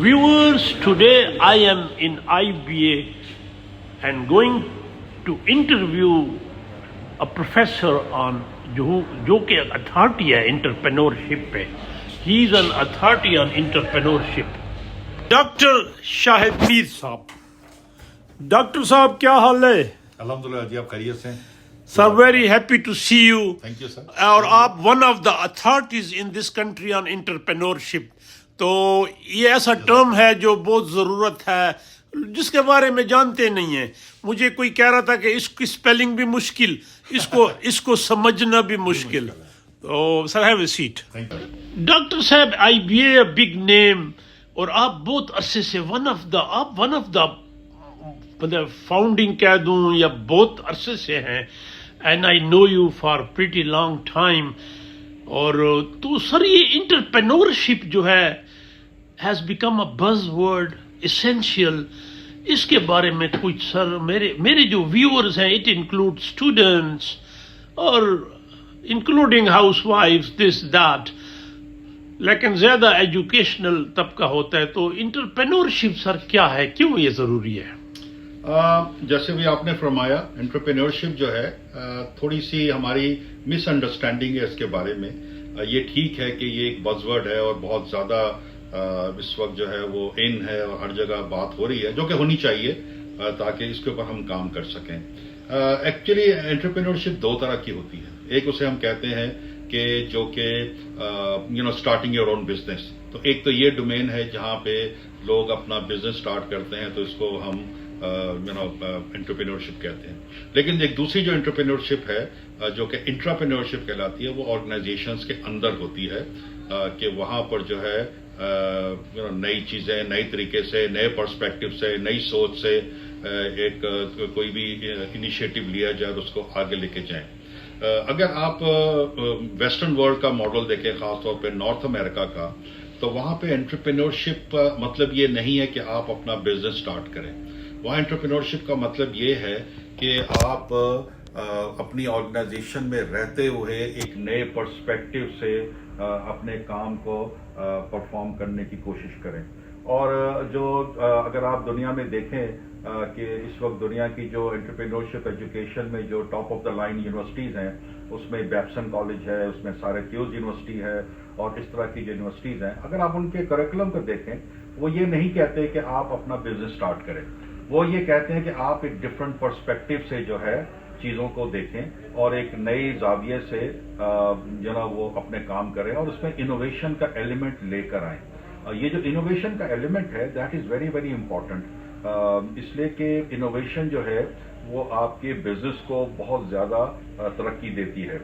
Viewers, today I am in IBA and going to interview a professor on جو کہ authority ہے entrepreneurship پہ. He is an authority on entrepreneurship. Doctor Shahid Mir صاحب. Doctor صاحب کیا حال ہے؟ الحمدللہ جی، آپ خیریت سے ہیں؟ Sir very happy to see you. Thank you sir. اور آپ one of the authorities in this country on entrepreneurship. تو یہ ایسا ٹرم ہے جو بہت ضرورت ہے، جس کے بارے میں جانتے نہیں ہیں. مجھے کوئی کہہ رہا تھا کہ اس کی اسپیلنگ بھی مشکل، اس کو سمجھنا بھی مشکل. تو سر ہیو اے سیٹ. ڈاکٹر صاحب، آئی بی اے بگ نیم، اور آپ بہت عرصے سے ون آف دا فاؤنڈنگ کہہ دوں یا بہت عرصے سے ہیں. And I know you for pretty long time. اور تو سر یہ انٹرپرینورشپ جو ہے ہیز بیکم اے بز ورڈ اسینشیل. اس کے بارے میں کچھ سر، میرے جو ویورز ہیں اٹ انکلوڈ اسٹوڈنٹس اور including house wives this that, لیکن زیادہ ایجوکیشنل طبقہ ہوتا ہے. تو انٹرپرینورشپ سر کیا ہے، کیوں یہ ضروری ہے؟ جیسے بھی آپ نے فرمایا، انٹرپرینورشپ جو ہے تھوڑی سی ہماری مس انڈرسٹینڈنگ ہے اس کے بارے میں. یہ ٹھیک ہے کہ یہ ایک بز ورڈ ہے اور بہت زیادہ اس وقت جو ہے وہ ان ہے اور ہر جگہ بات ہو رہی ہے، جو کہ ہونی چاہیے تاکہ اس کے اوپر ہم کام کر سکیں. ایکچولی انٹرپرینورشپ دو طرح کی ہوتی ہے. ایک اسے ہم کہتے ہیں کہ جو کہ اسٹارٹنگ یور اون بزنس. تو ایک تو یہ ڈومین ہے جہاں پہ لوگ اپنا بزنس اسٹارٹ کرتے ہیں، تو اس کو ہم انٹرپرینورشپ کہتے ہیں. لیکن ایک دوسری جو انٹرپرینورشپ ہے جو کہ انٹراپرینورشپ کہلاتی ہے، وہ آرگنائزیشنز کے اندر ہوتی ہے کہ وہاں پر جو ہے نئی چیزیں، نئی طریقے سے، نئے پرسپیکٹو سے، نئی سوچ سے ایک کوئی بھی انیشیٹو لیا جائے اور اس کو آگے لے کے جائیں. اگر آپ ویسٹرن ورلڈ کا ماڈل دیکھیں، خاص طور پہ نارتھ امریکہ کا، تو وہاں پہ انٹرپرینورشپ مطلب یہ نہیں ہے کہ آپ اپنا بزنس سٹارٹ کریں. وہاں انٹرپرینورشپ کا مطلب یہ ہے کہ آپ اپنی آرگنائزیشن میں رہتے ہوئے ایک نئے پرسپیکٹو سے اپنے کام کو پرفارم کرنے کی کوشش کریں. اور جو اگر آپ دنیا میں دیکھیں کہ اس وقت دنیا کی جو انٹرپرینورشپ ایجوکیشن میں جو top of the line universities ہیں، اس میں بیپسن کالج ہے، اس میں سیراکیوز یونیورسٹی ہے، اور اس طرح کی جو یونیورسٹیز ہیں، اگر آپ ان کے کریکولم کو دیکھیں، وہ یہ نہیں کہتے کہ آپ اپنا بزنس سٹارٹ کریں. وہ یہ کہتے ہیں کہ آپ ایک ڈفرنٹ پرسپیکٹو سے جو ہے چیزوں کو دیکھیں اور ایک نئی زاویے سے وہ اپنے کام کریں، اور اس میں انوویشن کا ایلیمنٹ لے کر آئیں. یہ جو انوویشن کا ایلیمنٹ ہے that is very very important, اس لیے کہ انوویشن جو ہے وہ آپ کے بزنس کو بہت زیادہ ترقی دیتی ہے.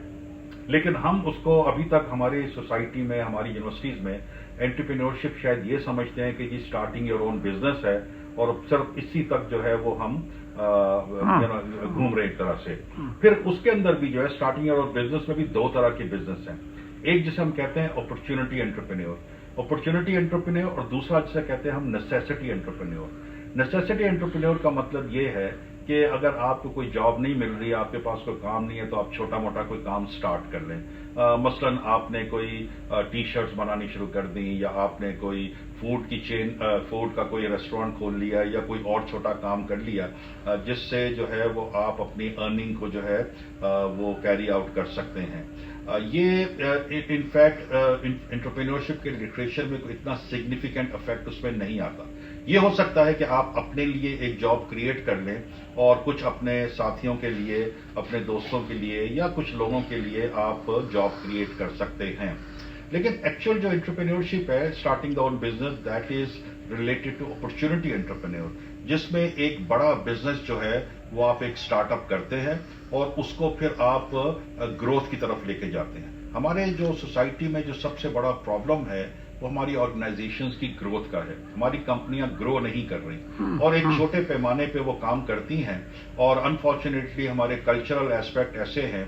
لیکن ہم اس کو ابھی تک ہماری سوسائٹی میں، ہماری یونیورسٹیز میں انٹرپرینورشپ شاید یہ سمجھتے ہیں کہ جی اسٹارٹنگ یور اون بزنس ہے، اور صرف اسی تک جو ہے وہ ہم گھوم رہے ایک طرح سے. پھر اس کے اندر بھی جو ہے اسٹارٹنگ اور بزنس میں بھی دو طرح کے بزنس ہیں. ایک جسے ہم کہتے ہیں اپرچونٹی انٹرپرینور، اور دوسرا جسے کہتے ہیں ہم نیسیسٹی انٹرپرینور. نیسیسٹی انٹرپرینور کا مطلب یہ ہے کہ اگر آپ کو کوئی جاب نہیں مل رہی، آپ کے پاس کوئی کام نہیں ہے، تو آپ چھوٹا موٹا کوئی کام سٹارٹ کر لیں. مثلا آپ نے کوئی ٹی شرٹس بنانی شروع کر دیں، یا آپ نے کوئی فوڈ کا کوئی ریسٹورینٹ کھول لیا، یا کوئی اور چھوٹا کام کر لیا جس سے جو ہے وہ آپ اپنی ارننگ کو جو ہے وہ کیری آؤٹ کر سکتے ہیں. یہ انفیکٹ انٹرپرینورشپ کے لٹریچر میں کوئی اتنا سگنیفیکنٹ افیکٹ اس میں نہیں آتا. یہ ہو سکتا ہے کہ آپ اپنے لیے ایک جاب کریٹ کر لیں اور کچھ اپنے ساتھیوں کے لیے، اپنے دوستوں کے لیے، یا کچھ لوگوں کے لیے آپ جاب کریٹ کر سکتے ہیں. لیکن ایکچوئل جو انٹرپرینورشپ ہے، starting the own business, that is related to opportunity entrepreneur, جس میں ایک بڑا بزنس جو ہے وہ آپ ایک اسٹارٹ اپ کرتے ہیں اور اس کو پھر آپ گروتھ کی طرف لے کے جاتے ہیں. ہمارے جو سوسائٹی میں جو سب سے بڑا پرابلم ہے وہ ہماری آرگنائزیشنز کی گروتھ کا ہے. ہماری کمپنیاں گرو نہیں کر رہی اور ایک چھوٹے پیمانے پہ وہ کام کرتی ہیں. اور انفارچونیٹلی ہمارے کلچرل ایسپیکٹ ایسے ہیں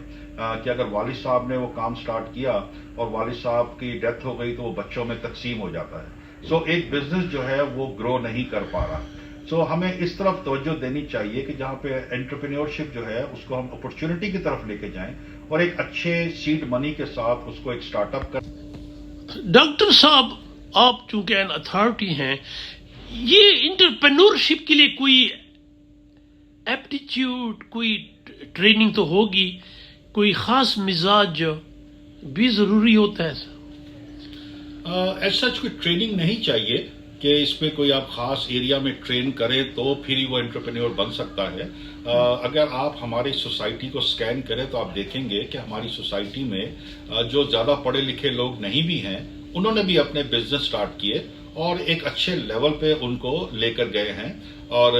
کہ اگر والد صاحب نے وہ کام سٹارٹ کیا اور والد صاحب کی ڈیتھ ہو گئی تو وہ بچوں میں تقسیم ہو جاتا ہے. سو ایک بزنس جو ہے وہ گرو نہیں کر پا رہا. سو ہمیں اس طرف توجہ دینی چاہیے کہ جہاں پہ انٹرپرینورشپ جو ہے اس کو ہم اپرچونٹی کی طرف لے کے جائیں اور ایک اچھے سیڈ منی کے ساتھ اس کو ایک سٹارٹ اپ کر. ڈاکٹر صاحب، آپ چونکہ این اتھارٹی ہیں، یہ انٹرپرینورشپ کے لیے کوئی ایپٹیچیوڈ، کوئی ٹریننگ تو ہوگی، کوئی خاص مزاج بھی ضروری ہوتا ہے؟ ایز سچ کوئی ٹریننگ نہیں چاہیے کہ اس پہ کوئی آپ خاص ایریا میں ٹرین کریں تو پھر ہی وہ انٹرپرینور بن سکتا ہے. اگر آپ ہماری سوسائٹی کو سکین کریں تو آپ دیکھیں گے کہ ہماری سوسائٹی میں جو زیادہ پڑھے لکھے لوگ نہیں بھی ہیں، انہوں نے بھی اپنے بزنس سٹارٹ کیے اور ایک اچھے لیول پہ ان کو لے کر گئے ہیں. اور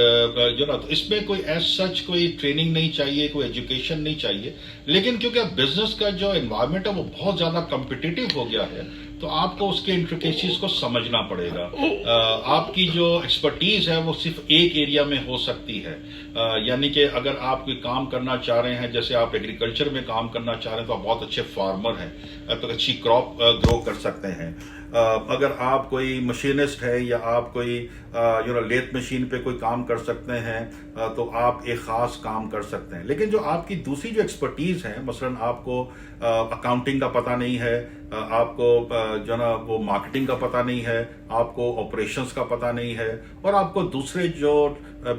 جو نا اس میں کوئی ایز سچ کوئی ٹریننگ نہیں چاہیے، کوئی ایجوکیشن نہیں چاہیے، لیکن کیونکہ بزنس کا جو انوائرمنٹ ہے وہ بہت زیادہ کمپٹیٹو ہو گیا ہے تو آپ کو اس کے انٹریکیسیز کو سمجھنا پڑے گا. آپ کی جو ایکسپرٹیز ہے وہ صرف ایک ایریا میں ہو سکتی ہے. یعنی کہ اگر آپ کوئی کام کرنا چاہ رہے ہیں، جیسے آپ ایگریکلچر میں کام کرنا چاہ رہے ہیں تو آپ بہت اچھے فارمر ہیں، آپ اچھی کراپ گرو کر سکتے ہیں. اگر آپ کوئی مشینسٹ ہے یا آپ کوئی لیتھ مشین پہ کوئی کام کر سکتے ہیں تو آپ ایک خاص کام کر سکتے ہیں. لیکن جو آپ کی دوسری جو ایکسپرٹیز ہیں، مثلا آپ کو اکاؤنٹنگ کا پتہ نہیں ہے، آپ کو جو نا وہ مارکیٹنگ کا پتہ نہیں ہے، آپ کو آپریشنز کا پتہ نہیں ہے، اور آپ کو دوسرے جو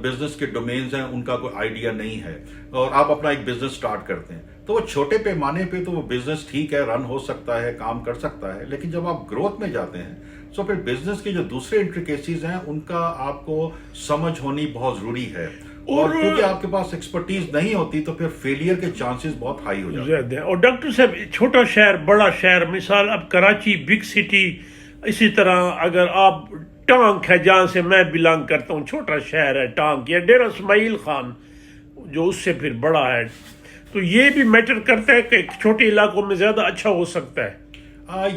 بزنس کے ڈومینز ہیں ان کا کوئی آئیڈیا نہیں ہے، اور آپ اپنا ایک بزنس سٹارٹ کرتے ہیں، تو وہ چھوٹے پیمانے پہ تو وہ بزنس ٹھیک ہے، رن ہو سکتا ہے، کام کر سکتا ہے. لیکن جب آپ گروتھ میں جاتے ہیں تو پھر بزنس کے جو دوسرے انٹریکیسیز ہیں ان کا آپ کو سمجھ ہونی بہت ضروری ہے. اور کیونکہ آپ کے پاس ایکسپرٹیز نہیں ہوتی تو پھر فیلئر کے چانسز بہت ہائی ہو جاتے ہیں. اور ڈاکٹر صاحب، چھوٹا شہر، بڑا شہر، مثال اب کراچی بگ سٹی، اسی طرح اگر آپ ٹانک ہے جہاں سے میں بلانگ کرتا ہوں، چھوٹا شہر ہے ٹانک، یا ڈیرہ اسماعیل خان جو اس سے پھر بڑا ہے، تو یہ بھی میٹر کرتا ہے کہ چھوٹے علاقوں میں زیادہ اچھا ہو سکتا ہے؟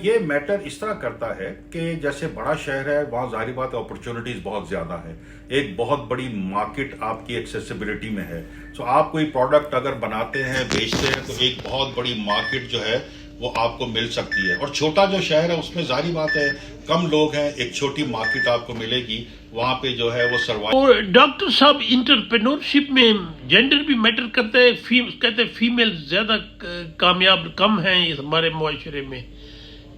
یہ میٹر اس طرح کرتا ہے کہ جیسے بڑا شہر ہے وہاں ظاہری بات ہے اپرچونٹیز بہت زیادہ ہے، ایک بہت بڑی مارکیٹ آپ کی ایکسیسیبلٹی میں ہے. سو آپ کوئی پروڈکٹ اگر بناتے ہیں، بیچتے ہیں، تو ایک بہت بڑی مارکیٹ جو ہے وہ آپ کو مل سکتی ہے. اور چھوٹا جو شہر ہے اس میں ظاہری بات ہے کم لوگ ہیں، ایک چھوٹی مارکیٹ آپ کو ملے گی، وہاں پہ جو ہے وہ سروائیو. اور ڈاکٹر صاحب، انٹرپرینورشپ میں جینڈر بھی میٹر کرتا ہے؟ کہتے ہیں فیمیل زیادہ کامیاب کم ہیں ہمارے معاشرے میں،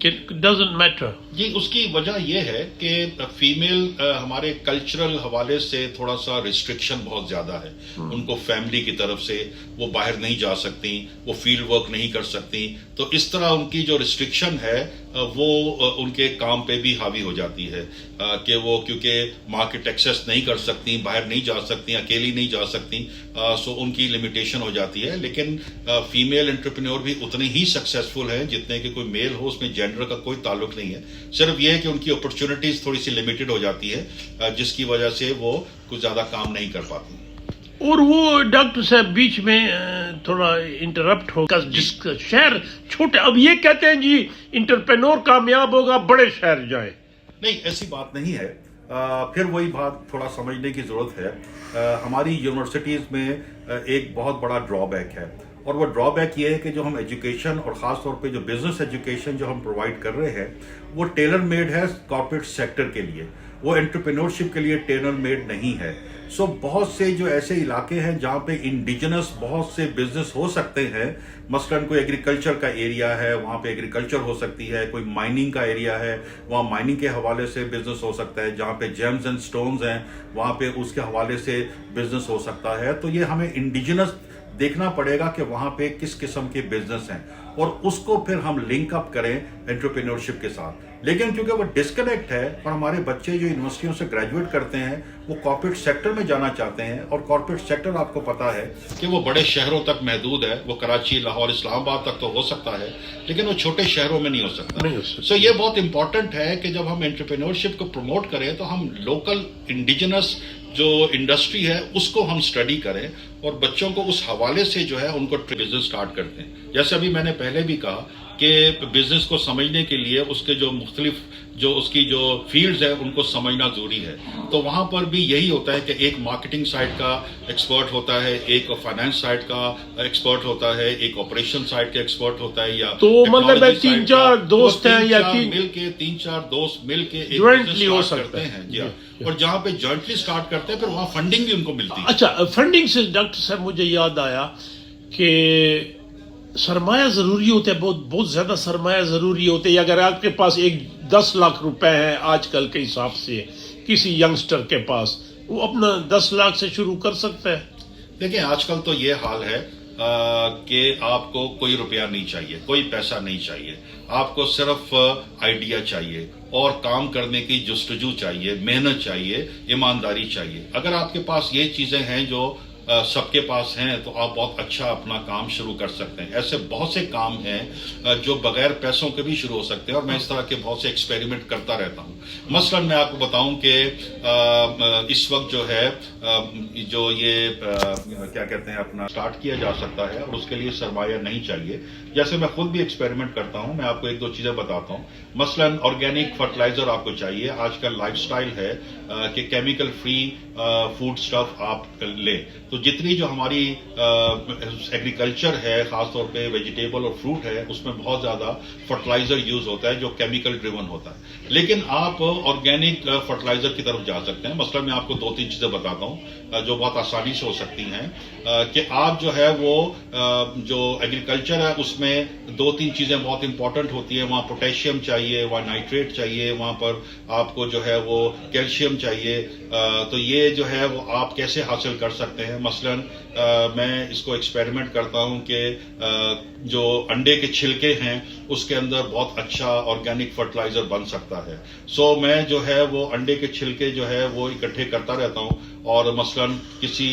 کہ ڈزنٹ میٹر؟ جی، اس کی وجہ یہ ہے کہ فیمیل ہمارے کلچرل حوالے سے تھوڑا سا ریسٹرکشن بہت زیادہ ہے. ان کو فیملی کی طرف سے وہ باہر نہیں جا سکتی، وہ فیلڈ ورک نہیں کر سکتی، تو اس طرح ان کی جو ریسٹرکشن ہے وہ ان کے کام پہ بھی حاوی ہو جاتی ہے کہ وہ کیونکہ مارکیٹ ایکسیس نہیں کر سکتی، باہر نہیں جا سکتی، اکیلی نہیں جا سکتی، سو ان کی لمیٹیشن ہو جاتی ہے. لیکن فیمیل انٹرپرینور بھی اتنے ہی سکسیسفل ہیں جتنے کہ کوئی میل ہو. اس میں جینڈر کا کوئی تعلق نہیں ہے، صرف یہ ہے کہ ان کی اپرچونٹیز تھوڑی سی لمیٹڈ ہو جاتی ہے جس کی وجہ سے وہ کچھ زیادہ کام نہیں کر پاتی. اور وہ ڈاکٹر صاحب بیچ میں تھوڑا انٹرپٹ ہوگا، جس کا شہر چھوٹے، اب یہ کہتے ہیں جی انٹرپرینور کامیاب ہوگا بڑے شہر جائے. نہیں، ایسی بات نہیں ہے. پھر وہی بات تھوڑا سمجھنے کی ضرورت ہے. ہماری یونیورسٹیز میں ایک بہت بڑا ڈرا بیک ہے، اور وہ ڈرا بیک یہ ہے کہ جو ہم ایجوکیشن اور خاص طور پہ جو بزنس ایجوکیشن جو ہم پرووائڈ کر رہے ہیں وہ ٹیلر میڈ ہے کارپوریٹ سیکٹر کے لیے، وہ انٹرپرینورشپ کے لیے ٹیلر میڈ نہیں ہے. سو بہت سے جو ایسے علاقے ہیں جہاں پہ انڈیجنس بہت سے بزنس ہو سکتے ہیں، مثلاً کوئی ایگریکلچر کا ایریا ہے وہاں پہ ایگریکلچر ہو سکتی ہے، کوئی مائننگ کا ایریا ہے وہاں مائننگ کے حوالے سے بزنس ہو سکتا ہے، جہاں پہ جیمز اینڈ سٹونز ہیں وہاں پہ اس کے حوالے سے بزنس ہو سکتا ہے. تو یہ ہمیں انڈیجنس دیکھنا پڑے گا کہ وہاں پہ کس قسم کے بزنس ہیں اور اس کو پھر ہم لنک اپ کریں انٹرپرینورشپ کے ساتھ. لیکن کیونکہ وہ ڈسکنیکٹ ہے اور ہمارے بچے جو یونیورسٹیوں سے گریجویٹ کرتے ہیں وہ کارپوریٹ سیکٹر میں جانا چاہتے ہیں، اور کارپوریٹ سیکٹر آپ کو پتا ہے کہ وہ بڑے شہروں تک محدود ہے، وہ کراچی، لاہور، اسلام آباد تک تو ہو سکتا ہے لیکن وہ چھوٹے شہروں میں نہیں ہو سکتا. سو یہ بہت امپورٹنٹ ہے کہ جب ہم انٹرپرینورشپ کو پروموٹ کریں تو ہم لوکل انڈیجنس جو انڈسٹری ہے اس کو ہم اسٹڈی کریں اور بچوں کو اس حوالے سے جو ہے ان کو بزنس سٹارٹ کرتے ہیں. جیسے ابھی میں نے پہلے بھی کہا کہ بزنس کو سمجھنے کے لیے اس کے جو مختلف جو اس کی جو فیلڈز ہیں ان کو سمجھنا ضروری ہے. تو وہاں پر بھی یہی ہوتا ہے کہ ایک مارکیٹنگ سائڈ کا ایکسپرٹ ہوتا ہے، ایک فائنانس سائڈ کا ایکسپرٹ ہوتا ہے، ایک آپریشن سائڈ کا ایکسپرٹ ہوتا ہے، یا تو مطلب ہے تین چار دوست ہیں یا تین چار دوست مل کے ایک جوائنٹلی ہو سکتے ہیں. جی ہاں، اور جہاں پہ جوائنٹلی سٹارٹ کرتے ہیں پھر وہاں فنڈنگ بھی ان کو ملتی ہے. اچھا، فنڈنگ سے ڈاکٹر صاحب مجھے یاد آیا کہ سرمایہ ضروری ہوتا ہے، بہت زیادہ سرمایہ ضروری ہوتا ہے. اگر آپ کے پاس 10 لاکھ روپے ہیں آج کل کے حساب سے کسی ینگسٹر کے پاس، وہ اپنا 10 لاکھ سے شروع کر سکتا ہے. دیکھیں آج کل تو یہ حال ہے کہ آپ کو کوئی روپیہ نہیں چاہیے، کوئی پیسہ نہیں چاہیے، آپ کو صرف آئیڈیا چاہیے اور کام کرنے کی جستجو چاہیے، محنت چاہیے، ایمانداری چاہیے. اگر آپ کے پاس یہ چیزیں ہیں جو سب کے پاس ہیں تو آپ بہت اچھا اپنا کام شروع کر سکتے ہیں. ایسے بہت سے کام ہیں جو بغیر پیسوں کے بھی شروع ہو سکتے ہیں، اور میں اس طرح کے بہت سے ایکسپیریمنٹ کرتا رہتا ہوں. مثلا میں آپ کو بتاؤں کہ اس وقت جو ہے جو یہ کیا کہتے ہیں اپنا سٹارٹ کیا جا سکتا ہے اور اس کے لیے سرمایہ نہیں چاہیے. جیسے میں خود بھی ایکسپیریمنٹ کرتا ہوں، میں آپ کو ایک دو چیزیں بتاتا ہوں. مثلا آرگینک فرٹیلائزر آپ کو چاہیے. آج کل لائف سٹائل ہے کہ کیمیکل فری فوڈ سٹف آپ لیں. تو جتنی جو ہماری ایگریکلچر ہے، خاص طور پہ ویجیٹیبل اور فروٹ ہے، اس میں بہت زیادہ فرٹیلائزر یوز ہوتا ہے جو کیمیکل ڈریون ہوتا ہے. لیکن آپ آرگینک فرٹیلائزر کی طرف جا سکتے ہیں. مثلا میں آپ کو 2-3 چیزیں بتاتا ہوں جو بہت آسانی سے ہو سکتی ہیں کہ آپ جو ہے وہ جو ایگریکلچر ہے اس میں 2-3 چیزیں بہت امپورٹنٹ ہوتی ہیں. وہاں پوٹیشیم چاہیے، وہاں نائٹریٹ چاہیے، وہاں پر آپ کو جو ہے وہ کیلشیم چاہیے. تو یہ جو ہے وہ آپ کیسے حاصل کر سکتے ہیں؟ مثلا میں اس کو ایکسپیریمنٹ کرتا ہوں کہ جو انڈے کے چھلکے ہیں اس کے اندر بہت اچھا آرگینک فرٹیلائزر بن سکتا ہے. سو میں جو ہے وہ انڈے کے چھلکے جو ہے وہ اکٹھے کرتا رہتا ہوں، اور مثلا کسی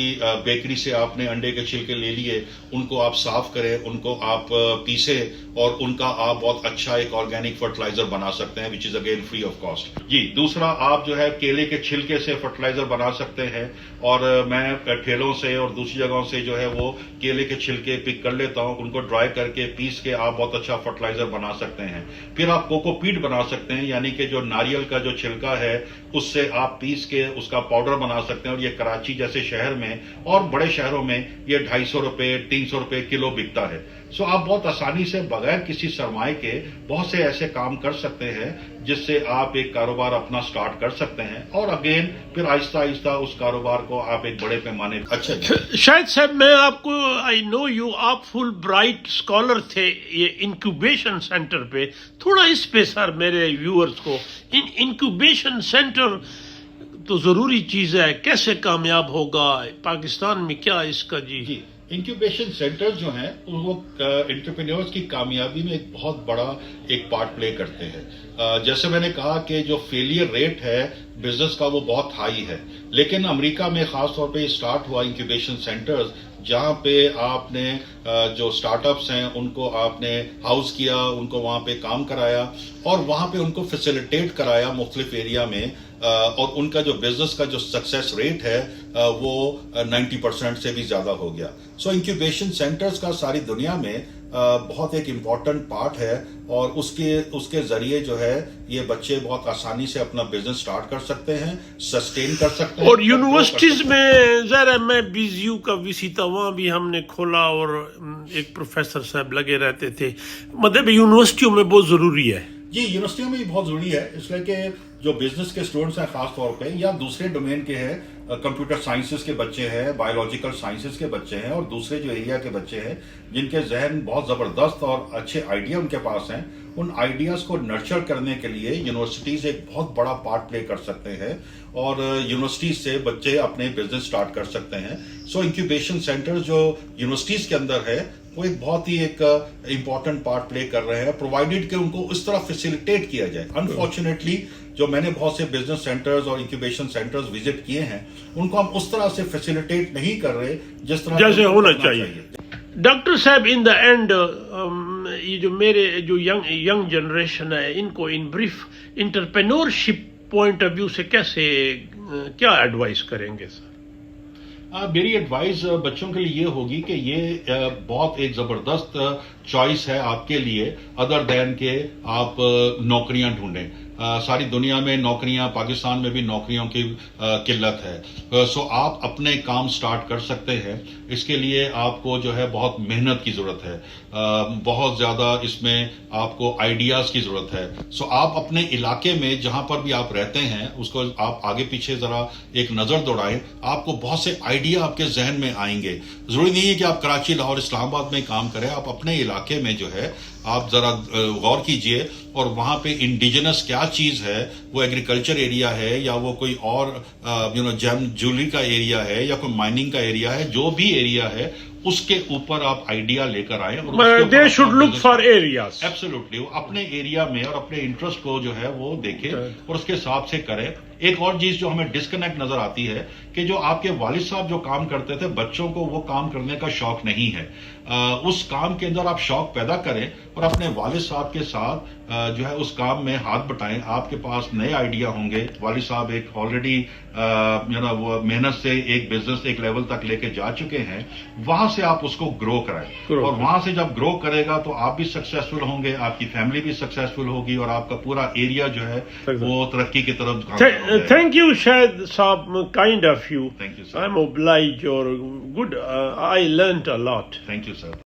بیکری سے آپ نے انڈے کے چھلکے لے لیے، ان کو آپ صاف کریں، ان کو آپ پیسے، اور ان کا آپ بہت اچھا ایک آرگینک فرٹیلائزر بنا سکتے ہیں which is again free of cost. جی دوسرا آپ جو ہے کیلے کے چھلکے سے فرٹیلائزر بنا سکتے ہیں، اور میں ٹھیلوں سے اور دوسری جگہوں سے جو ہے وہ کیلے کے چھلکے پک کر لیتا ہوں، ان کو ڈرائی کر کے پیس کے آپ بہت اچھا فرٹیلائزر بنا سکتے ہیں. پھر آپ کوکو پیٹ بنا سکتے ہیں، یعنی کہ جو ناریل کا جو چھلکا ہے اس سے آپ پیس کے اس کا پاؤڈر بنا سکتے ہیں. اور یہ کراچی جیسے شہر میں اور بڑے شہروں میں یہ 250 روپے 300 روپے کلو بکتا ہے. سو آپ بہت آسانی سے بغیر کسی سرمائے کے بہت سے ایسے کام کر سکتے ہیں جس سے آپ ایک کاروبار اپنا سٹارٹ کر سکتے ہیں، اور اگین پھر آہستہ آہستہ اس کاروبار کو آپ ایک بڑے پیمانے پر. اچھا شاید صاحب میں آپ کو آئی نو یو، آپ فل برائٹ اسکالر تھے یہ انکیوبیشن سینٹر پہ. تھوڑا اس پہ سر میرے ویورز کو، انکیوبیشن سینٹر تو ضروری چیز ہے، کیسے کامیاب ہوگا پاکستان میں، کیا اس کا؟ جی انکیوبیشن سینٹر جو ہیں وہ انٹرپرینیورز کی کامیابی میں ایک بہت بڑا ایک پارٹ پلے کرتے ہیں. جیسے میں نے کہا کہ جو فیلئر ریٹ ہے بزنس کا وہ بہت ہائی ہے، لیکن امریکہ میں خاص طور پہ اسٹارٹ ہوا انکیوبیشن سینٹرز، جہاں پہ آپ نے جو سٹارٹ اپس ہیں ان کو آپ نے ہاؤس کیا، ان کو وہاں پہ کام کرایا، اور وہاں پہ ان کو فیسیلیٹیٹ کرایا مختلف ایریا میں، اور ان کا جو بزنس کا جو سکسیس ریٹ ہے وہ 90% سے بھی زیادہ ہو گیا. سو انکیوبیشن سینٹرز کا ساری دنیا میں بہت ایک امپورٹنٹ پارٹ ہے، اور اس کے ذریعے جو ہے یہ بچے بہت آسانی سے اپنا بزنس سٹارٹ کر سکتے ہیں، سسٹین کر سکتے ہیں. اور یونیورسٹیز میں ذرا میں BZU کا وی تھا، وہاں بھی ہم نے کھولا اور ایک پروفیسر صاحب لگے رہتے تھے. مطلب یونیورسٹیوں میں بہت ضروری ہے. جی یونیورسٹیوں میں بھی بہت ضروری ہے، اس لیے کہ جو بزنس کے اسٹوڈنٹس ہیں خاص طور پہ، یا دوسرے ڈومین کے ہیں، کمپیوٹر سائنسز کے بچے ہیں، بایولوجیکل سائنسز کے بچے ہیں، اور دوسرے جو ایریا کے بچے ہیں جن کے ذہن بہت زبردست اور اچھے آئیڈیا ان کے پاس ہیں، ان آئیڈیاز کو نرچر کرنے کے لیے یونیورسٹیز ایک بہت بڑا پارٹ پلے کر سکتے ہیں، اور یونیورسٹیز سے بچے اپنے بزنس سٹارٹ کر سکتے ہیں. سو انکیوبیشن سینٹر جو یونیورسٹیز کے اندر ہے وہ ایک بہت ہی ایک امپورٹنٹ پارٹ پلے کر رہے ہیں، پرووائڈیڈ کہ ان کو اس طرح فیسیلیٹیٹ کیا جائے. انفارچونیٹلی جو میں نے بہت سے بزنس سینٹرز اور انکیوبیشن سینٹرز وزٹ کیے ہیں، ان کو ہم اس طرح سے فیسیلیٹیٹ نہیں کر رہے جس طرح جیسے ہونا چاہیے. ڈاکٹر صاحب ان دا اینڈ یہ جو میرے جو ینگ جنریشن ہے ان کو in brief entrepreneurship point of view سے کیسے کیا ایڈوائز کریں گے سر؟ میری ایڈوائز بچوں کے لیے یہ ہوگی کہ یہ بہت ایک زبردست چوائس ہے آپ کے لیے، ادر دین کہ آپ نوکریاں ڈھونڈیں. ساری دنیا میں نوکریاں، پاکستان میں بھی نوکریوں کی قلت ہے. سو آپ اپنے کام سٹارٹ کر سکتے ہیں. اس کے لیے آپ کو جو ہے بہت محنت کی ضرورت ہے، بہت زیادہ اس میں آپ کو آئیڈیاز کی ضرورت ہے. سو آپ اپنے علاقے میں جہاں پر بھی آپ رہتے ہیں اس کو آپ آگے پیچھے ذرا ایک نظر دوڑائیں. آپ کو بہت سے آئیڈیا آپ کے ذہن میں آئیں گے. ضروری نہیں ہے کہ آپ کراچی، لاہور، اسلام آباد میں کام کریں. آپ اپنے علاقے میں جو ہے آپ ذرا غور کیجئے اور وہاں پہ انڈیجنس کیا چیز ہے، وہ ایگریکلچر ایریا ہے یا وہ کوئی اور جیم جویلری کا ایریا ہے یا کوئی مائننگ کا ایریا ہے، جو بھی ایریا ہے اس کے اوپر آپ آئیڈیا لے کر آئیں. They should look for areas. Absolutely وہ اپنے ایریا میں اور اپنے انٹرسٹ کو جو ہے وہ دیکھیں اور اس کے حساب سے کریں. ایک اور چیز جو ہمیں ڈسکنیکٹ نظر آتی ہے کہ جو آپ کے والد صاحب جو کام کرتے تھے، بچوں کو وہ کام کرنے کا شوق نہیں ہے. اس کام کے اندر آپ شوق پیدا کریں اور اپنے والد صاحب کے ساتھ جو ہے اس کام میں ہاتھ بٹائیں. آپ کے پاس نئے آئیڈیا ہوں گے. والد صاحب ایک آلریڈی وہ محنت سے ایک بزنس ایک لیول تک لے کے جا چکے ہیں. وہاں سے آپ اس کو گرو کرائیں اور وہاں سے جب گرو کرے گا تو آپ بھی سکسیسفل ہوں گے، آپ کی فیملی بھی سکسیسفل ہوگی اور آپ کا پورا ایریا جو ہے وہ ترقی کی طرف. Thank you, Shahid Saab, kind of you. Thank you, sir. I'm obliged or good. I learnt a lot. Thank you, sir.